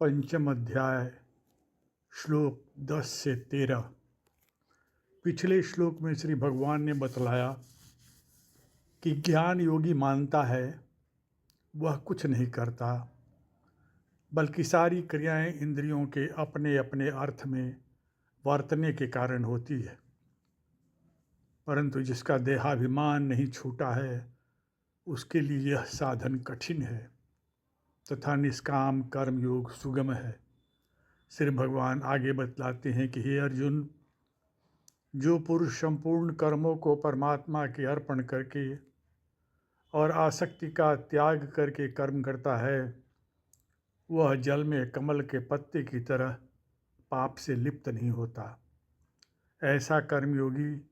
पंचम अध्याय श्लोक 10 से 13। पिछले श्लोक में श्री भगवान ने बतलाया कि ज्ञान योगी मानता है वह कुछ नहीं करता, बल्कि सारी क्रियाएं इंद्रियों के अपने अपने अर्थ में वर्तने के कारण होती है। परंतु जिसका देहाभिमान नहीं छूटा है उसके लिए यह साधन कठिन है तथा निष्काम कर्म योग सुगम है। श्री भगवान आगे बतलाते हैं कि हे अर्जुन, जो पुरुष संपूर्ण कर्मों को परमात्मा के अर्पण करके और आसक्ति का त्याग करके कर्म करता है, वह जल में कमल के पत्ते की तरह पाप से लिप्त नहीं होता। ऐसा कर्मयोगी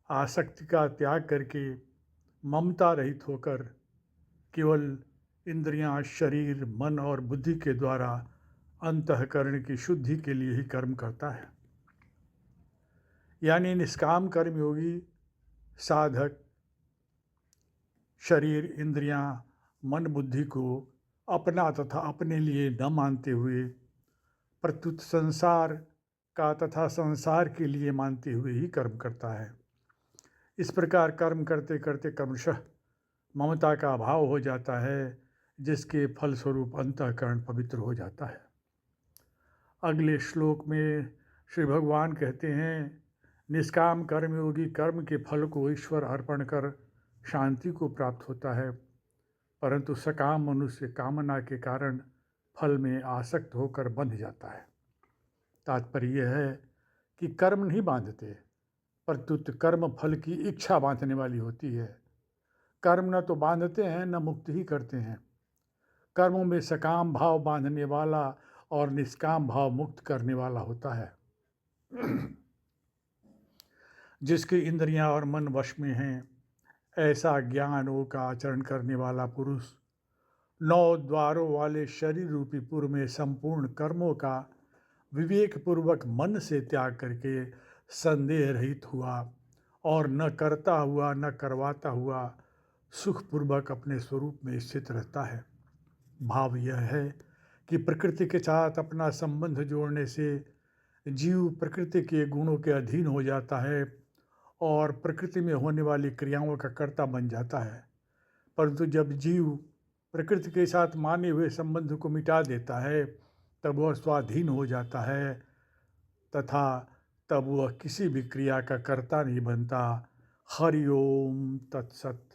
आसक्ति का त्याग करके ममता रहित होकर केवल इंद्रियां, शरीर, मन और बुद्धि के द्वारा अंतःकरण की शुद्धि के लिए ही कर्म करता है। यानी निष्काम कर्मयोगी साधक शरीर, इंद्रियां, मन, बुद्धि को अपना तथा अपने लिए न मानते हुए प्रत्युत संसार का तथा संसार के लिए मानते हुए ही कर्म करता है। इस प्रकार कर्म करते करते क्रमशः ममता का अभाव हो जाता है, जिसके फलस्वरूप अंतःकरण पवित्र हो जाता है। अगले श्लोक में श्री भगवान कहते हैं, निष्काम कर्मयोगी कर्म के फल को ईश्वर अर्पण कर शांति को प्राप्त होता है, परंतु सकाम मनुष्य कामना के कारण फल में आसक्त होकर बंध जाता है। तात्पर्य यह है कि कर्म नहीं बांधते, प्रत्युत कर्म फल की इच्छा बांधने वाली होती है। कर्म न तो बांधते हैं न मुक्त ही करते हैं। कर्मों में सकाम भाव बांधने वाला और निष्काम भाव मुक्त करने वाला होता है। जिसकी इंद्रियां और मन वश में हैं, ऐसा ज्ञानों का आचरण करने वाला पुरुष 9 द्वारों वाले शरीर रूपी पुर में संपूर्ण कर्मों का विवेकपूर्वक मन से त्याग करके संदेह रहित हुआ और न करता हुआ न करवाता हुआ सुखपूर्वक अपने स्वरूप में स्थित रहता है। भाव यह है कि प्रकृति के साथ अपना संबंध जोड़ने से जीव प्रकृति के गुणों के अधीन हो जाता है और प्रकृति में होने वाली क्रियाओं का कर्ता बन जाता है। परंतु जब जीव प्रकृति के साथ माने हुए संबंध को मिटा देता है, तब वह स्वाधीन हो जाता है तथा तब वह किसी भी क्रिया का कर्ता नहीं बनता। हरि ओम तत्सत।